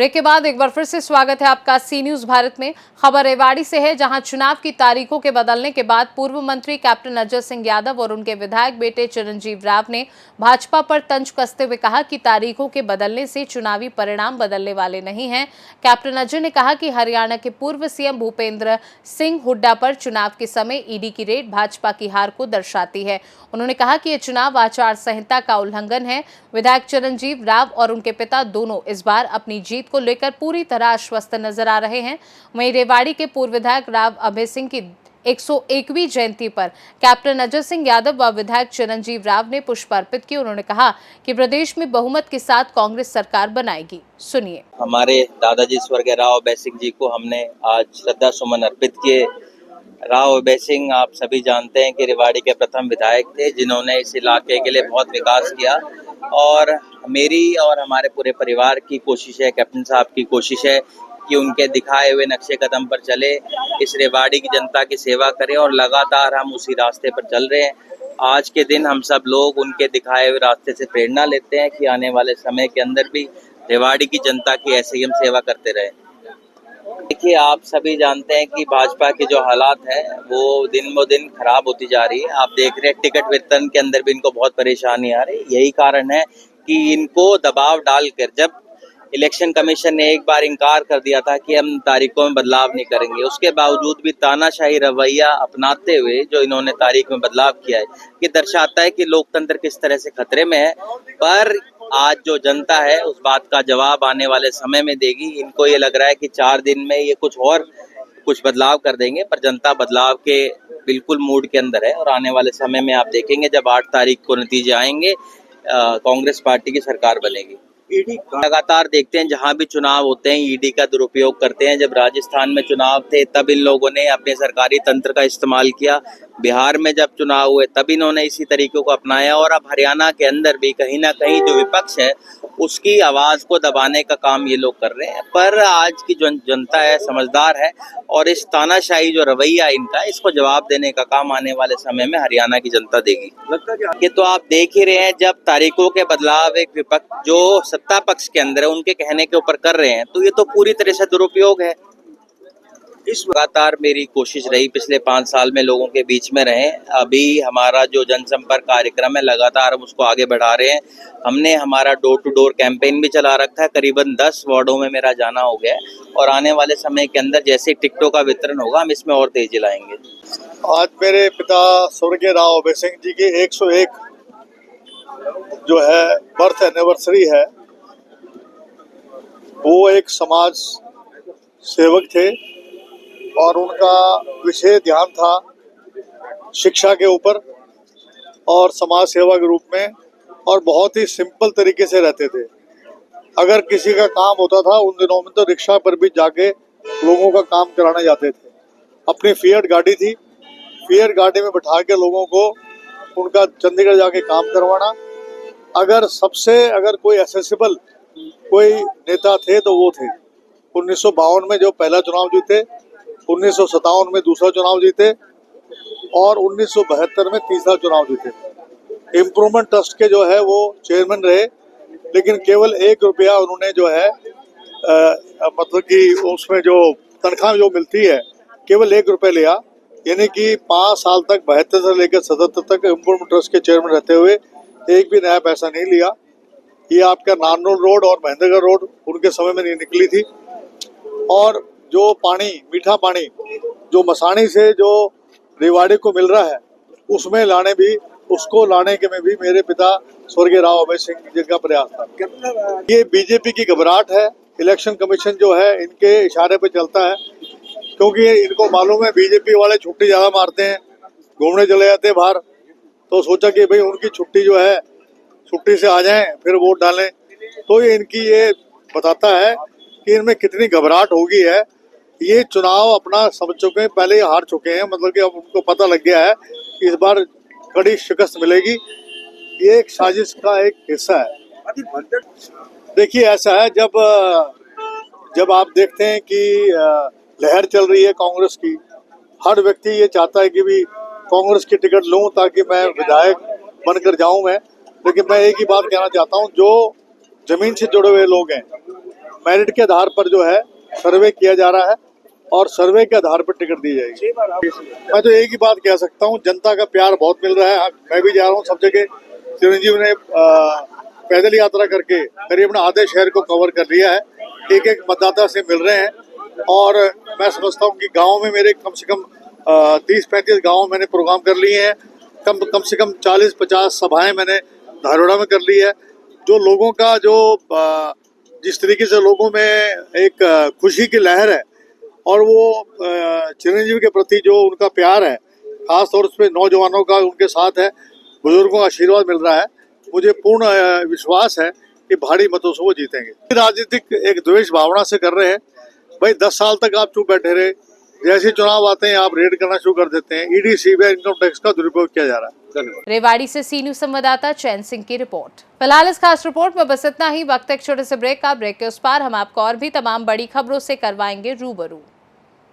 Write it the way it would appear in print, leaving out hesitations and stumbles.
Break के बाद एक बार फिर से स्वागत है आपका सी न्यूज भारत में। खबर रेवाड़ी से है, जहां चुनाव की तारीखों के बदलने के बाद पूर्व मंत्री कैप्टन अजय सिंह यादव और उनके विधायक बेटे चिरंजीव राव ने भाजपा पर तंज कसते हुए कहा कि तारीखों के बदलने से चुनावी परिणाम बदलने वाले नहीं हैं। कैप्टन अजय ने कहा कि हरियाणा के पूर्व सीएम भूपेंद्र सिंह हुड्डा पर चुनाव के समय ईडी की रेड भाजपा की हार को दर्शाती है। उन्होंने कहा कि यह चुनाव आचार संहिता का उल्लंघन है। विधायक चिरंजीव राव और उनके पिता दोनों इस बार अपनी जीत को लेकर पूरी तरह आश्वस्त नजर आ रहे हैं। वहीं रेवाड़ी के पूर्व विधायक राव अभय सिंह की 101वीं जयंती पर कैप्टन अजय सिंह यादव व विधायक चिरंजीव राव ने पुष्प अर्पित किए। उन्होंने कहा कि प्रदेश में बहुमत के साथ कांग्रेस सरकार बनाएगी। सुनिए। हमारे दादाजी स्वर्गीय राव अभय सिंह जी को हमने आज श्रद्धा सुमन अर्पित किए। राव अभय सिंह आप सभी जानते हैं कि रेवाड़ी के प्रथम विधायक थे, जिन्होंने इस इलाके के लिए बहुत विकास किया और मेरी और हमारे पूरे परिवार की कोशिश है, कैप्टन साहब की कोशिश है कि उनके दिखाए हुए नक्शे कदम पर चले, इस रेवाड़ी की जनता की सेवा करें और लगातार हम उसी रास्ते पर चल रहे हैं। आज के दिन हम सब लोग उनके दिखाए हुए रास्ते से प्रेरणा लेते हैं कि आने वाले समय के अंदर भी रेवाड़ी की जनता की ऐसे ही हम सेवा करते रहे। देखिए, आप सभी जानते हैं कि भाजपा के जो हालात है वो दिन ब दिन खराब होती जा रही है। आप देख रहे हैं टिकट वितरण के अंदर भी इनको बहुत परेशानी आ रही है। यही कारण है कि इनको दबाव डालकर, जब इलेक्शन कमीशन ने एक बार इनकार कर दिया था कि हम तारीखों में बदलाव नहीं करेंगे, उसके बावजूद भी तानाशाही रवैया अपनाते हुए जो इन्होंने तारीख में बदलाव किया है, ये दर्शाता है कि लोकतंत्र किस तरह से खतरे में है। पर आज जो जनता है उस बात का जवाब आने वाले समय में देगी। इनको ये लग रहा है कि 4 दिन में ये कुछ बदलाव कर देंगे, पर जनता बदलाव के बिल्कुल मूड के अंदर है और आने वाले समय में आप देखेंगे जब 8 तारीख को नतीजे आएंगे, कांग्रेस पार्टी की सरकार बनेगी। ईडी लगातार देखते हैं, जहां भी चुनाव होते हैं ईडी का दुरुपयोग करते हैं। जब राजस्थान में चुनाव थे तब इन लोगों ने अपने सरकारी तंत्र का इस्तेमाल किया, बिहार में जब चुनाव हुए तब इन्होंने इसी तरीकों को अपनाया और अब हरियाणा के अंदर भी कहीं ना कहीं जो विपक्ष है उसकी आवाज को दबाने का काम ये लोग कर रहे हैं। पर आज की जो जनता है समझदार है और इस तानाशाही जो रवैया इनका, इसको जवाब देने का काम आने वाले समय में हरियाणा की जनता देगी। ये तो आप देख ही रहे हैं, जब तारीखों के बदलाव एक विपक्ष जो सत्ता पक्ष के अंदर है उनके कहने के ऊपर कर रहे हैं, तो ये तो पूरी तरह से दुरुपयोग है। इस लगातार मेरी कोशिश रही पिछले 5 साल में लोगों के बीच में रहें। अभी हमारा जो जनसंपर्क कार्यक्रम है लगातार हम उसको आगे बढ़ा रहे हैं। हमने हमारा डोर टू डोर कैंपेन भी चला रखा है, करीबन 10 वार्डों में मेरा जाना हो गया है और आने वाले समय के अंदर जैसे टिकटों का वितरण होगा हम इसमें और तेजी लाएंगे। आज मेरे पिता स्वर्गीय राव अभय सिंह जी की 101 जो है बर्थ एनिवर्सरी है। वो एक समाज सेवक थे और उनका विशेष ध्यान था शिक्षा के ऊपर और समाज सेवा के रूप में, और बहुत ही सिंपल तरीके से रहते थे। अगर किसी का काम होता था उन दिनों में तो रिक्शा पर भी जाके लोगों का काम कराने जाते थे। अपनी फिएट गाड़ी थी, फिएट गाड़ी में बैठा के लोगों को उनका चंडीगढ़ जाके काम करवाना। अगर कोई एक्सेसिबल कोई नेता थे तो वो थे। 1952 में जो पहला चुनाव जीते, 1957 में दूसरा चुनाव जीते और 1972 में तीसरा चुनाव जीते। इम्प्रूवमेंट ट्रस्ट के जो है वो चेयरमैन रहे, लेकिन केवल 1 रुपया उन्होंने जो है मतलब कि उसमें जो तनख्वाह जो मिलती है केवल 1 रुपये लिया। यानी कि 5 साल तक 72 से लेकर 77 तक इम्प्रूवमेंट ट्रस्ट के चेयरमैन रहते हुए एक भी नया पैसा नहीं लिया। ये आपका नारनौल रोड और महेंद्रगढ़ रोड उनके समय में नहीं निकली थी। और जो पानी, मीठा पानी जो मसानी से जो रेवाड़ी को मिल रहा है उसको लाने के में भी मेरे पिता स्वर्गीय राव अभय सिंह जी का प्रयास था। ये बीजेपी की घबराहट है। इलेक्शन कमीशन जो है इनके इशारे पे चलता है, क्योंकि इनको मालूम है बीजेपी वाले छुट्टी ज़्यादा मारते हैं, घूमने चले जाते हैं बाहर। तो सोचा कि भाई उनकी छुट्टी जो है, छुट्टी से आ जाएं फिर वोट डालें। तो ये इनकी ये बताता है कि इनमें कितनी घबराहट हो गई है। ये चुनाव अपना समझ चुके हैं, पहले ही हार चुके हैं। मतलब कि अब उनको पता लग गया है कि इस बार कड़ी शिकस्त मिलेगी। ये एक साजिश का एक हिस्सा है। देखिए, ऐसा है, जब आप देखते हैं कि लहर चल रही है कांग्रेस की, हर व्यक्ति ये चाहता है कि भी कांग्रेस की टिकट लूं ताकि मैं विधायक बनकर जाऊं मैं। लेकिन मैं एक ही बात कहना चाहता हूं, जो जमीन से जुड़े हुए लोग हैं मेरिट के आधार पर जो है सर्वे किया जा रहा है और सर्वे के आधार पर टिकट दी जाएगी। मैं तो एक ही बात कह सकता हूँ, जनता का प्यार बहुत मिल रहा है। मैं भी जा रहा हूँ सब जगह। चिरंजीव ने पैदल यात्रा करके करीबन आधे शहर को कवर कर लिया है, एक एक मतदाता से मिल रहे हैं और मैं समझता हूँ कि गाँव में मेरे कम से कम 30-35 गाँव मैंने प्रोग्राम कर लिए हैं। कम से कम 40-50 सभाएं मैंने धारोड़ा में कर ली है। जो लोगों का जो जिस तरीके से लोगों में एक खुशी की लहर है और वो चिरंजीव के प्रति जो उनका प्यार है, खास तौर पे नौजवानों का उनके साथ है, बुजुर्गों का आशीर्वाद मिल रहा है, मुझे पूर्ण विश्वास है कि भारी मतों से वो जीतेंगे। राजनीतिक एक द्वेष भावना से कर रहे हैं। भाई 10 साल तक आप चुप बैठे रहे, जैसे चुनाव आते हैं आप रेड करना शुरू कर देते हैं। ईडी सीबीआई इनकम टैक्स का दुरुपयोग किया जा रहा है। रेवाड़ी से सी न्यूज संवाददाता चैन सिंह की रिपोर्ट। फिलहाल इस खास रिपोर्ट में बस इतना ही। वक्त एक छोटे से ब्रेक का। ब्रेक के उस पार हम आपको और भी तमाम बड़ी खबरों से करवाएंगे रूबरू।